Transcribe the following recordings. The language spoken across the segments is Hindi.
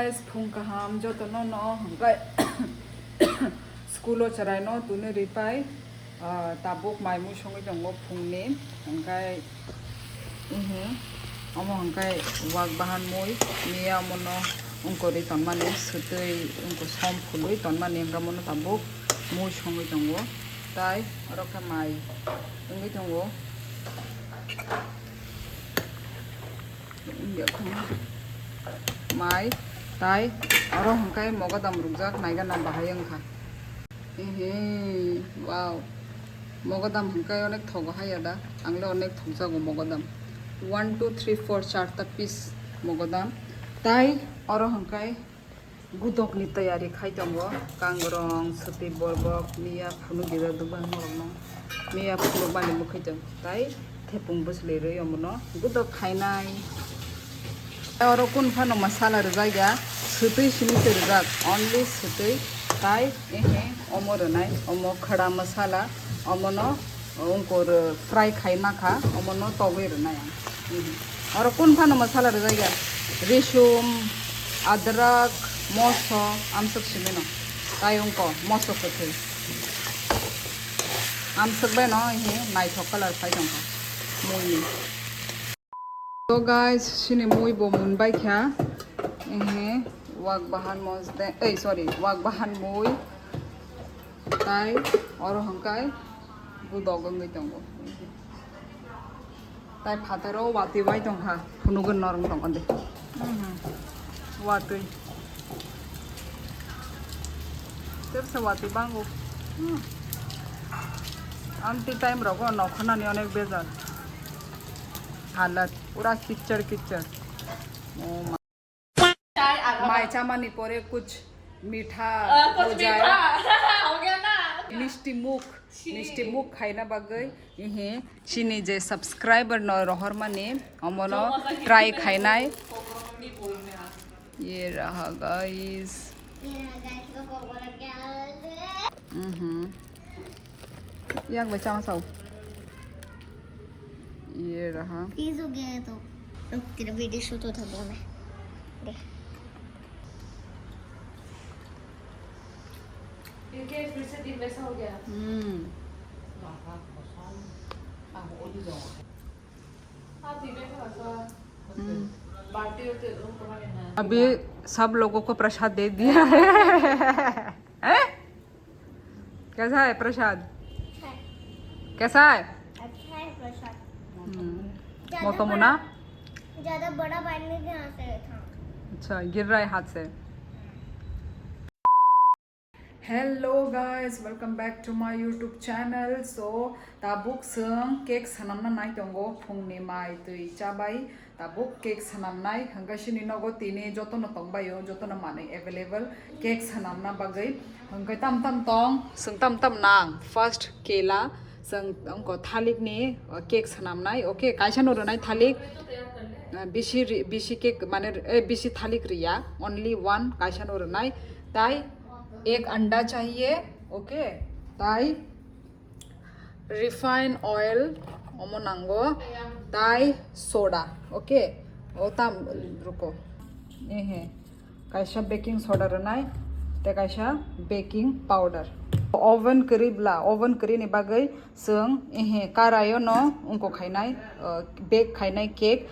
guys, phung kaham jo to no hangkai schoolo charai no tune ripai tabuk mai mu songi jongo phung ne hangkai amo hangkai wak bahan moi mia mono ungko ri tonmani sutei ungko som phului tonmani hangka mono tabuk mu songi jongo tai oroka mai ungi jongo mai tai aro hangkai mogadam rujak naiga nam bahayang kha wow mogadam hangkai onek thogo hayada angle onek thogjago mogadam 1 2 3 4 4 piece mogadam tai aro hangkai gudok ni tayari khai tongo kangrong suti borbok mia phunu gida dubang morong mia phunu bani bukhai jang tai thepung busle rei omono gudok khainai aro kun phano masala rjaiga sutui sini rjak only sutui tai omo ronai omo khada masala omono ungkor fry khaima kha omono togoi ronai aro kun phano masala rjaiga resum adrak moso amsak simeno tai ungko moso kothai amsak bai no nai thok color phai jong mui so guys sini mui bo munbai kha wak bahan mos de sorry wak bahan mui tai oro hangkai budogong ngai tongo tai phatero wati bai tongha phunugun norong tong ande watui tersa wati bango anti time rogo nokhana ni onek bezar हालत पूरा किचड़ किचड़ माई चामानी पोरे कुछ मीठा हो जाए हो गया ना मिष्टी मुख खाइना बागै इहे सिनी जे सब्सक्राइबर न रहर माने अमनो ट्राई खाइनाय ये रहा गाइस याक बचाओ साउ ये रहा प्लीज हो गया है तो रुक तेरा वीडियो शूट होता है मैं इनके फिर से दिन वैसा हो गया बाल्टी होते अभी सब लोगों को प्रसाद दे दिया है कैसा है प्रसाद कैसा है अच्छा है प्रसाद मोटो मुना ज्यादा बड़ा बनने के यहाँ से था अच्छा गिर रहा है हाथ से hello guys welcome back to my YouTube channel so ताबुक संग केक सनामना नाय दंगो फुंगनि माय तै चाबाय ताबुक केक सनामनाय हंगासिनि नगो तिनि जतन तंबायो जतन माने अवेलेबल केक सनामना बागै हंगाय तम तम तंग संग तम तम नांग फर्स्ट केला संग अंको थालिक नि केक सनामनाय ओके कायसा नरनाय थालिक बिसी केक माने बिसी थालिक रिया ओनली वन कायसा नरनाय ताई एक अंडा चाहिए ओके ताई रिफाइन ऑयल ओमो नांगो ताई सोडा ओके ओता रुको ये कैसा बेकिंग सोडा रनाय ते कैसा बेकिंग पाउडर ओवन करीबला ओवन करी नि बागै जों कारायो न उनको खाइनाय बेक खाइनाय केक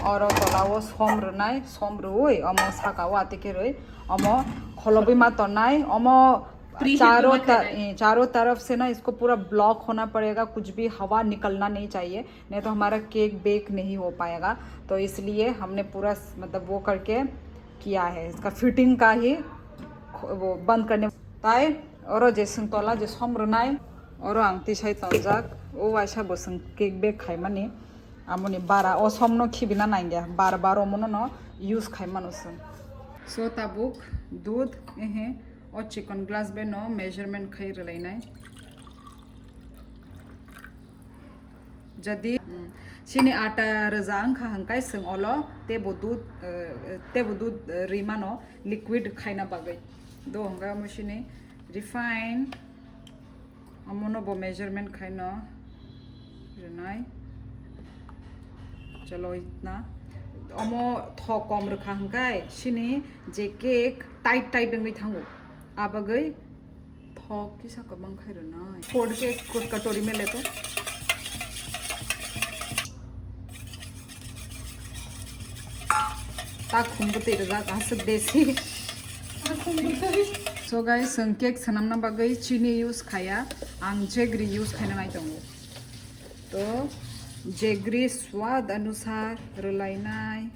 और तलावो सम रनाय सम रुई अमो साकाओ आतिके रुई अमो खलबी मा तनाय अमो चारों तरफ से ना इसको पूरा ब्लॉक होना पड़ेगा कुछ भी हवा निकलना नहीं चाहिए नहीं तो हमारा केक बेक नहीं हो पाएगा तो इसलिए हमने पूरा मतलब वो करके किया है इसका फिटिंग का ही वो बंद करने ताई और जेसं तोला जे समरनाय और आंती साइ तंजाक ओ आइसा बसं केक बेक खाइ माने आमनि बारा ओ समनो खिबिना नांगया बार बार ओमनो न यूज खाइ मानोसं सो ताबुक दूध और चिकन ग्लास बे नो मेजरमेंट खाइ रलाइनाय जदि सिनि आटा रजांग खा हंकाय सं ओलो तेबो दूध रिमानो लिक्विड खाइना बागै दो हंगा मसिनि रिफाइन अमनो बो मेजरमेंट खाइनो रनाय चलो इतना अमो थ कम रखा हंकाय सिनी जे केक टाइट टाइट दंगै थांगो आबागै थ किसा कबां खायरना फोड़ के कटोरी में ले तो ता खुंबते रगा गासक देसी सो गाइस केक सनामना बागै चीनी यूज खाया आं जेग्री यूज खायना नाय दंगो तो जेग्री स्वाद अनुसार रलायनाय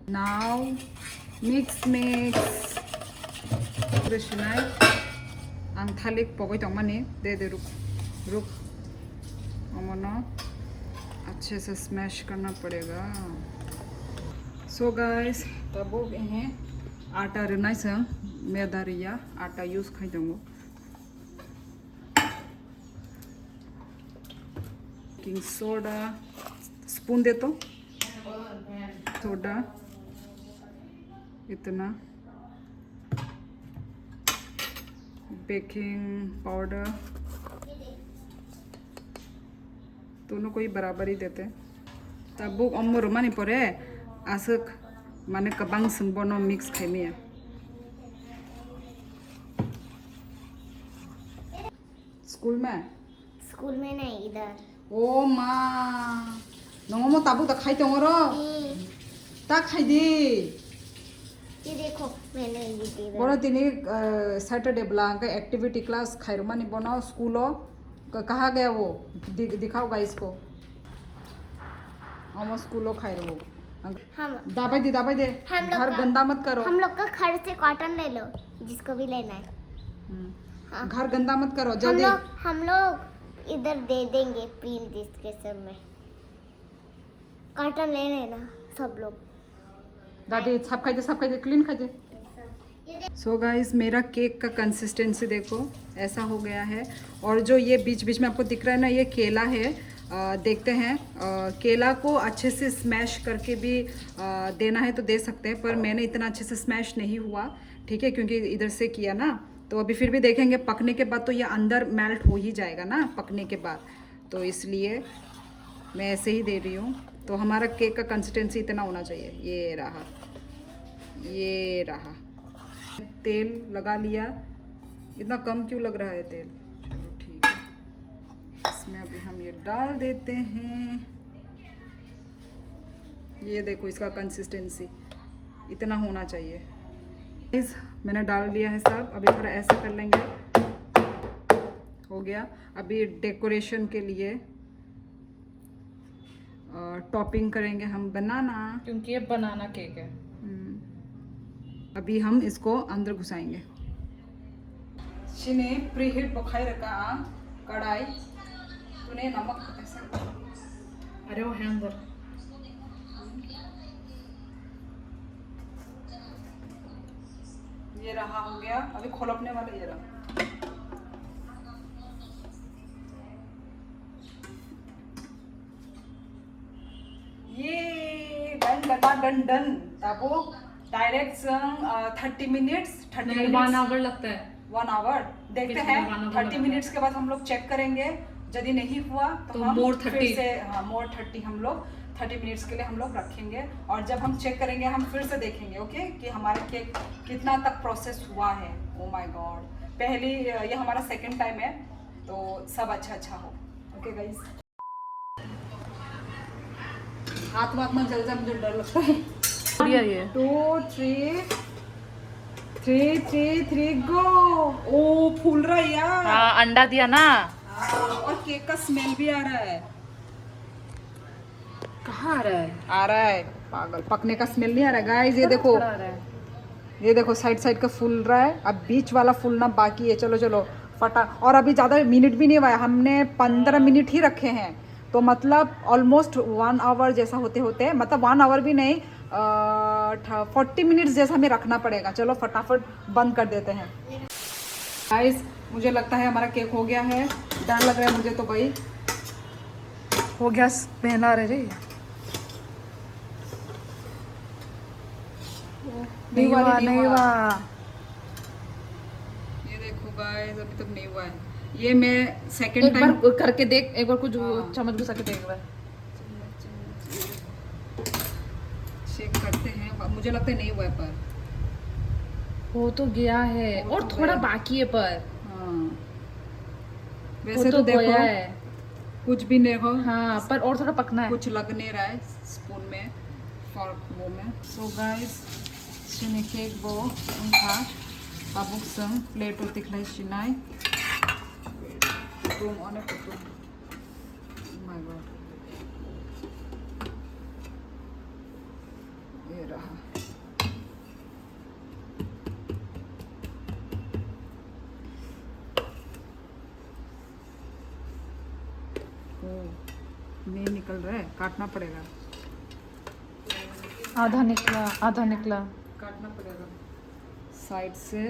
नाव मिक्स रशिनाय आं थालिक पगै दं माने दे रुक अमनो अच्छे से स्मैश करना पड़ेगा सो गाइस तब है आटा रनाय सं मैदा रिया आटा यूज खाय दंगो बेकिंग सोडा स्पून दे तो सोडा इतना बेकिंग पाउडर दोनों को ही बराबर ही देते तब अम्मो रुमानी परे आसक माने कबांग संबोनो मिक्स खाइमिया स्कूल में नहीं इधर ओ माँ नोमो ताबू तक खाई तंगरो ता खाई दी ये देखो मैंने ये दी बोलो तिनी सैटरडे ब्लांक एक्टिविटी क्लास खाइरुमानी बोनो स्कूलो कहाँ गया वो दिखाओ गाइस को हम स्कूलो खाइरु हम दाबाई दे हम लोग घर गंदा मत करो हम लोग का घर से कॉटन ले लो जिसको भी लेना है हाँ। घर गंदा मत करो जल्दी हम लोग इधर दे देंगे प्रिंट डिस्क्रिप्शन में कॉटन ले लेना सब लोग दादी सब खाई दे क्लीन खाई दे सो गाइस मेरा केक का कंसिस्टेंसी देखो ऐसा हो गया है और जो ये बीच बीच में आपको दिख रहा है ना ये केला है देखते हैं केला को अच्छे से स्मैश करके भी देना है तो दे सकते हैं पर मैंने इतना अच्छे से स्मैश नहीं हुआ ठीक है क्योंकि इधर से किया ना तो अभी फिर भी देखेंगे पकने के बाद तो ये अंदर मेल्ट हो ही जाएगा ना पकने के बाद तो इसलिए मैं ऐसे ही दे रही हूँ तो हमारा केक का कंसिस्टेंसी इतना होना चाहिए ये रहा तेल लगा लिया इतना कम क्यों लग रहा है तेल चलो ठीक है इसमें अभी हम ये डाल देते हैं ये देखो इसका कंसिस्टेंसी इतना होना चाहिए इस मैंने डाल दिया है सब अभी थोड़ा ऐसा कर लेंगे हो गया अभी डेकोरेशन के लिए टॉपिंग करेंगे हम बनाना क्योंकि ये बनाना केक है अभी हम इसको अंदर घुसाएंगे शिने प्रीहीट पकाई रखा कढ़ाई तूने नमक कैसे अरे वो है अंदर ये रहा हो गया अभी खोलपने वाला ये रहा ये डन ताबो डायरेक्ट 30 मिनट्स 1 आवर लगता है 1 आवर देखते हैं 30 मिनट्स के बाद हम लोग चेक करेंगे यदि नहीं हुआ तो हम मोर 30 फिर से मोर 30 हम लोग 30 मिनट्स के लिए हम लोग रखेंगे और जब हम चेक करेंगे हम फिर से देखेंगे ओके कि हमारा केक कितना तक प्रोसेस हुआ है ओ माय गॉड पहली ये हमारा सेकंड टाइम है तो सब अच्छा हो ओके गाइस हाथ में जल जा मुझे डर लगता है ये 2 3 गो ओ फूल रहा है यार हाँ अंडा दिया ना और केक का स्मेल भी आ रहा है कहाँ आ रहा है पागल पकने का स्मेल नहीं आ रहा है गाइस ये देखो साइड का फूल रहा है अब बीच वाला फूलना बाकी है चलो फटा और अभी ज़्यादा मिनट भी नहीं हुआ है हमने 15 मिनट ही रखे हैं तो मतलब ऑलमोस्ट 1 आवर जैसा होते मतलब 1 आवर भी नहीं 40 मिनट्स जैसा हमें रखना पड़ेगा चलो फटाफट बंद कर देते हैं गाइस मुझे लगता है हमारा केक हो गया है डर लग रहा है मुझे तो भाई हो गया पहला रे नहीं हुआ ये देखो गाइस अभी तक नहीं हुआ है ये मैं सेकंड एक टाइम बार करके देख, एक बार कुछ हाँ। चम्मच घुसा के देख एक बार। चेक करते हैं, मुझे लगता है नहीं हुआ है पर हो तो गया है हो और तो थोड़ा गया। बाकी है पर हाँ हो वैसे तो तो देखो गया है। कुछ भी नहीं हो, हाँ पर और थोड़ा पकना है। कुछ लग नहीं रहा है स्पून में, फॉर्क वो में। सो गाइस सिने केक बो उनका tabuk seng plate tiklai sinai kutung one kutung. Oh my god, ये रहा। नहीं निकल रहा है, काटना पड़ेगा, आधा निकला, आधा निकला। काटना पड़ेगा साइड से।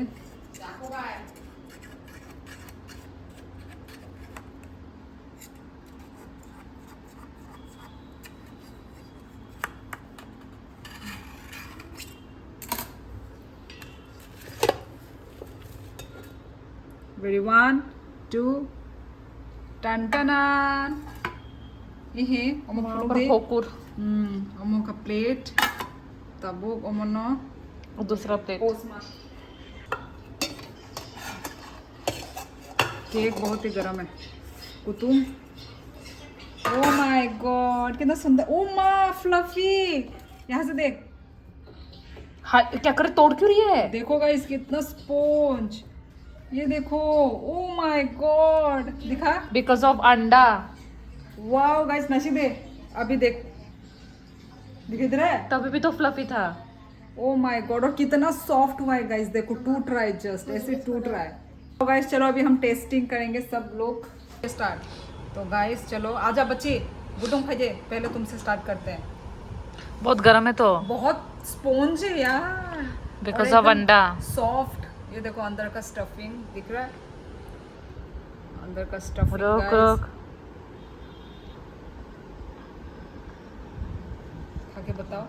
Ready, 1, 2, टन ये ओमो वहाँ फुलुंग पर दे होकुर ओमो का प्लेट तबुक ओमो न और दूसरा प्लेट। केक बहुत ही गर्म है कुतुम। ओ माय गॉड कितना सुंदर, ओ माँ फ्लफी, यहाँ से देख, हाँ क्या करे, तोड़ क्यों रही है? देखो गाइस कितना स्पॉन्ज, ये देखो, ओ माय गॉड, दिखा, बिकॉज ऑफ अंडा। वाओ गाइस नशी दे, अभी देख, दिख रहा है, तभी भी तो फ्लफी था। ओ माय गॉड, और कितना सॉफ्ट हुआ है गाइस, देखो टूट रहा है, जस्ट ऐसे टूट रहा है। तो गाइस चलो अभी हम टेस्टिंग करेंगे सब लोग, स्टार्ट। तो गाइस चलो आजा बच्ची, गुदुम खाइए, पहले तुमसे स्टार्ट करते हैं। बहुत गर्म है तो बहुत स्पॉन्ज है यार, बिकॉज ऑफ अंडा। सॉफ्ट, ये देखो अंदर का स्टफिंग दिख रहा है, अंदर का स्टफिंग रोक गाइस, रोक। खा के बताओ।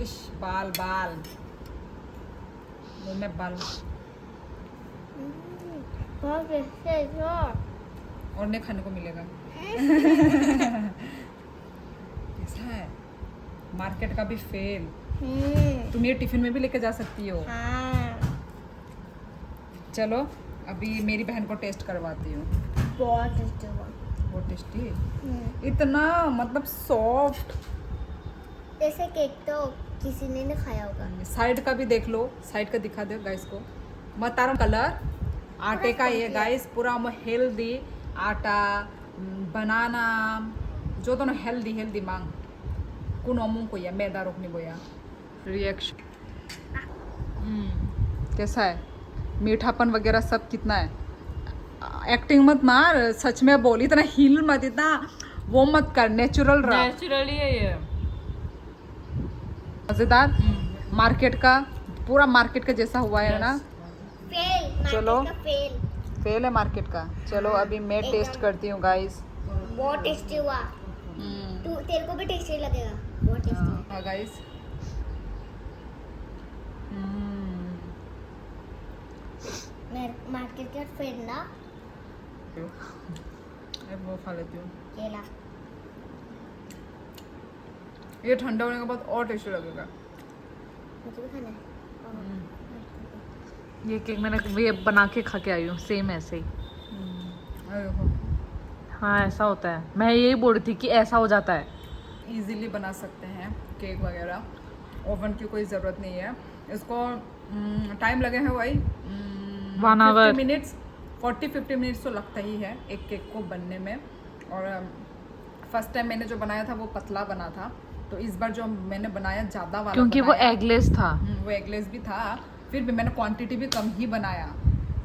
इश बाल बाल, मुंह में बाल, बहुत अच्छे है। और नहीं खाने को मिलेगा। कैसा है, मार्केट का भी फेल, तुम ये टिफिन में भी लेके जा सकती हो। हाँ चलो अभी मेरी बहन को टेस्ट करवाती हूँ। बहुत टेस्टी हुआ। बहुत टेस्टी, इतना मतलब सॉफ्ट। जैसे केक तो किसी ने नहीं खाया होगा। साइड का भी देख लो, साइड का दिखा दो गाइस को, मतारो कलर आटे का ये गाइस पूरा हेल्दी आटा बनाना जो दोनों हेल्दी हेल्दी मांग कुन अमूंग को या मैदा रोकनी बोया रिएक्शन। कैसा है, मीठापन वगैरह सब कितना है, एक्टिंग मत मार, सच में बोल, इतना हिल मत, इतना वो मत कर, नेचुरल रहा। नेचुरली है ये। मजेदार, मार्केट का पूरा मार्केट का जैसा हुआ है ना। फेल, चलो। मार्केट का फेल। फेल है मार्केट का। चलो अभी मैं टेस्ट करती हूँ गाइस। बहुत टेस्टी हुआ। तू तेरे को भी टेस्टी लगेगा, बहुत टेस्टी। हाँ गाइस, मैं मार्केट का फेल ना मैं वो खा लेती हूँ, केला। ये ठंडा होने के बाद और टेस्टी लगेगा। मुझे भी खाना है। ये केक मैंने ये बना के खा के आई हूँ, सेम ऐसे ही। अरे देखो, हाँ ऐसा होता है, मैं यही बोल रही थी कि ऐसा हो जाता है। इजीली बना सकते हैं केक वगैरह, ओवन की कोई ज़रूरत नहीं है इसको। टाइम लगे हैं वही 1 hour 50 मिनट्स, 40-50 मिनट्स तो लगता ही है एक केक को बनने में। और फर्स्ट टाइम मैंने जो बनाया था वो पतला बना था, तो इस बार जो मैंने बनाया ज़्यादा वाला क्योंकि वो बनाया। एगलेस था। वो एगलेस भी था, फिर भी मैंने क्वांटिटी भी कम ही बनाया,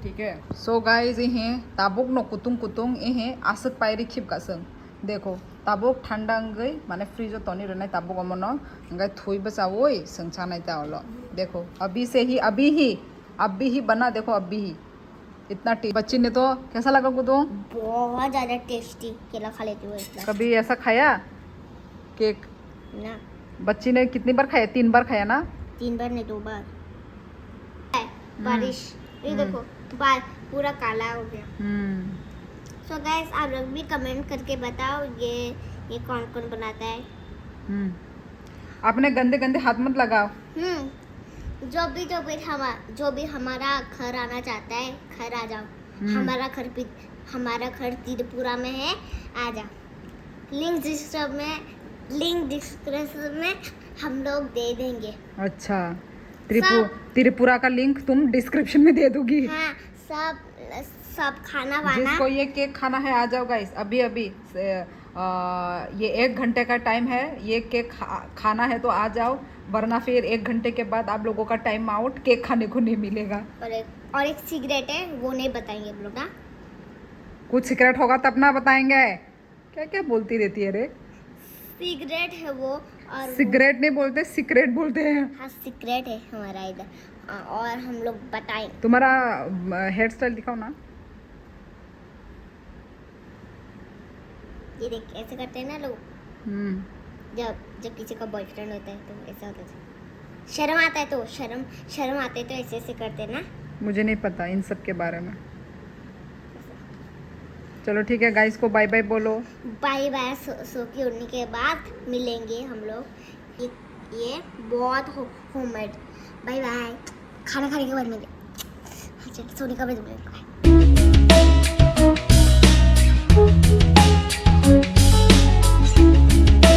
ठीक है। सो गाइस ये ताबुक नो कुतुंग कुतुंग ये आसक पायरी खिप का संग देखो ताबुक ठंडा गई माने फ्रीज तनी रहना ताबुक अमन गई थुई बचा वही संचा नहीं तावलो। देखो अभी से ही अभी ही बना, देखो अभी ही इतना बच्ची ने तो कैसा लगा कुतुंग? बहुत ज़्यादा टेस्टी। केला खा लेती हूँ इतना कभी ऐसा खाया केक? ना। बच्ची ने कितनी बार खाया? 3 बार खाया ना? 3 बार नहीं 2 बार। बारिश, ये देखो पूरा काला हो गया। तो गाइस आप लोग भी कमेंट करके बताओ ये कौन कौन बनाता है। आपने गंदे गंदे हाथ मत लगाओ। जो भी हमारा घर आना चाहता है घर आ जाओ। हमारा घर त्रिपुरा में है, आ जाओ। लिंक डिस्क्रिप्शन में हम लोग दे देंगे। अच्छा, सब- त्रिपुरा का लिंक तुम डिस्क्रिप्शन में दे दोगी। हाँ, सब खाना वाना। जिसको ये केक खाना है आ जाओ गाइस, अभी अभी ये 1 घंटे का टाइम है। ये केक खाना है तो आ जाओ, वरना फिर 1 घंटे के बाद आप लोगों का टाइम आउट, केक खाने को नहीं मिलेगा। और एक सिगरेट है, वो नहीं बताएंगे हम लोग ना। कुछ सीक्रेट होगा तब ना बताएंगे। क्या क्या बोलती रहती है रे। सिगरेट है वो, और सिगरेट नहीं बोलते, सीक्रेट बोलते हैं। हाँ, सिगरेट है हमारा इधर, और हम लोग बताएंगे। तुम्हारा हेयर स्टाइल दिखाओ ना। ये देख ऐसे करते हैं ना लोग, जब किसी का बॉयफ्रेंड होता है तो ऐसा होता है। शर्म आता है तो शर्म आते है तो ऐसे ऐसे करते हैं ना। मुझे नहीं पता इन सब के बारे में। चलो ठीक है, गाइस को बाय बाय बोलो। Bye bye. सो के उड़ने के बाद मिलेंगे हम लोग। ये बहुत होममेड। Bye bye. खाना खाने के बाद मिलेंगे। हाँ, चल सोने का बाद मिलेंगे।